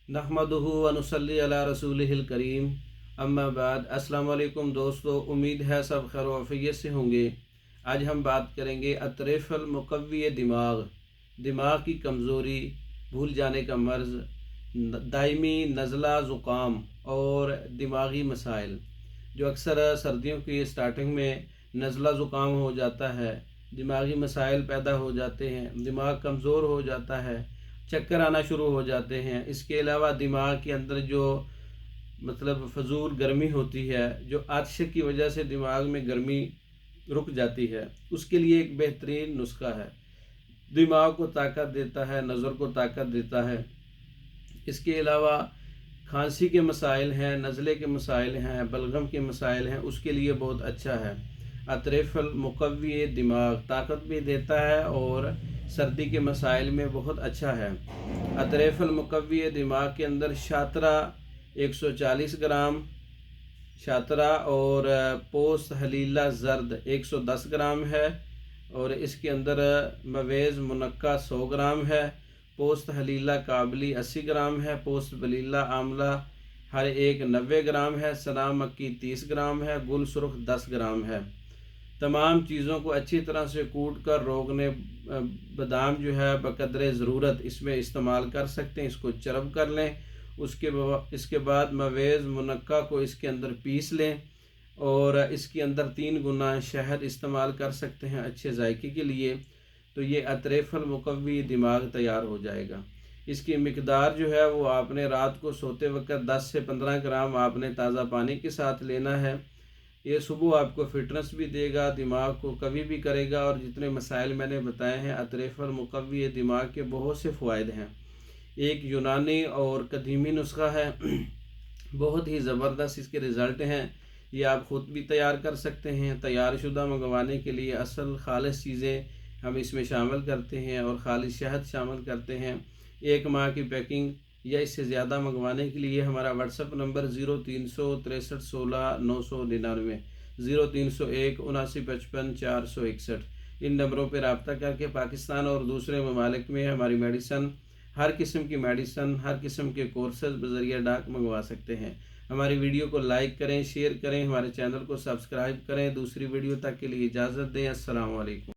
नहमदुहु व नुसल्ली अला रसूलिहिल करीम, अम्मा बाद। अस्सलाम वालेकुम दोस्तों, उम्मीद है सब खैर आफियत से होंगे। आज हम बात करेंगे अतरेफल मुकव्वी दिमाग, दिमाग की कमज़ोरी, भूल जाने का मर्ज़, दायमी नज़ला ज़ुकाम और दिमागी मसाइल। जो अक्सर सर्दियों की स्टार्टिंग में नज़ला ज़ुकाम हो जाता है, दिमागी मसाइल पैदा हो जाते हैं, दिमाग कमज़ोर हो जाता है, चक्कर आना शुरू हो जाते हैं। इसके अलावा दिमाग के अंदर जो फजूल गर्मी होती है, जो आतिश की वजह से दिमाग में गर्मी रुक जाती है, उसके लिए एक बेहतरीन नुस्खा है। दिमाग को ताकत देता है, नज़र को ताकत देता है। इसके अलावा खांसी के मसाइल हैं, नज़ले के मसाइल हैं, बलगम के मसाइल हैं, उसके लिए बहुत अच्छा है। अतरेफल मुकव्वी दिमाग ताकत भी देता है और सर्दी के मसाइल में बहुत अच्छा है। अतरेफल मुकव्वी दिमाग के अंदर शातरा 140 ग्राम शातरा और पोस्त हलीला जर्द 110 ग्राम है, और इसके अंदर मवेज़ मुनक्का 100 ग्राम है, पोस्त हलीला काबली 80 ग्राम है, पोस्त बलीला आमला हर एक 90 ग्राम है, सना मक्की 30 ग्राम है, गुल सुर्ख 10 ग्राम है। तमाम चीज़ों को अच्छी तरह से कूट कर रोगने बादाम जो है बकदरे ज़रूरत इसमें इस्तेमाल कर सकते हैं। इसको चरब कर लें। इसके बाद मवेज़ मुनक्का को इसके अंदर पीस लें और इसके अंदर 3 गुना शहद इस्तेमाल कर सकते हैं अच्छे जायके के लिए। तो ये अतरेफल मुकव्वी दिमाग तैयार हो जाएगा। इसकी मिकदार जो है वो आपने रात को सोते वक्त 10 से 15 ग्राम आपने ताज़ा पानी के साथ लेना है। ये सुबह आपको फिटनेस भी देगा, दिमाग को कभी भी करेगा। और जितने मसाइल मैंने बताए हैं, अतरेफल मुकव्वी दिमाग के बहुत से फ़ायदे हैं। एक यूनानी और कदीमी नुस्खा है, बहुत ही ज़बरदस्त इसके रिज़ल्ट हैं। ये आप ख़ुद भी तैयार कर सकते हैं। तैयार शुदा मंगवाने के लिए असल खालिस चीज़ें हम इसमें शामिल करते हैं और खालिस शहद शामिल करते हैं। 1 माह की पैकिंग या इससे ज़्यादा मंगवाने के लिए हमारा व्हाट्सअप नंबर 0363 16 999 0301 7955 461, इन नंबरों पर रब्ता करके पाकिस्तान और दूसरे ममालिक में हमारी मेडिसन, हर किस्म की मेडिसन, हर किस्म के कोर्सेज बज़रिया डाक मंगवा सकते हैं। हमारी वीडियो को लाइक करें, शेयर करें, हमारे चैनल को सब्सक्राइब करें। दूसरी वीडियो तक के लिए इजाज़त दें। अस्सलाम वालेकुम।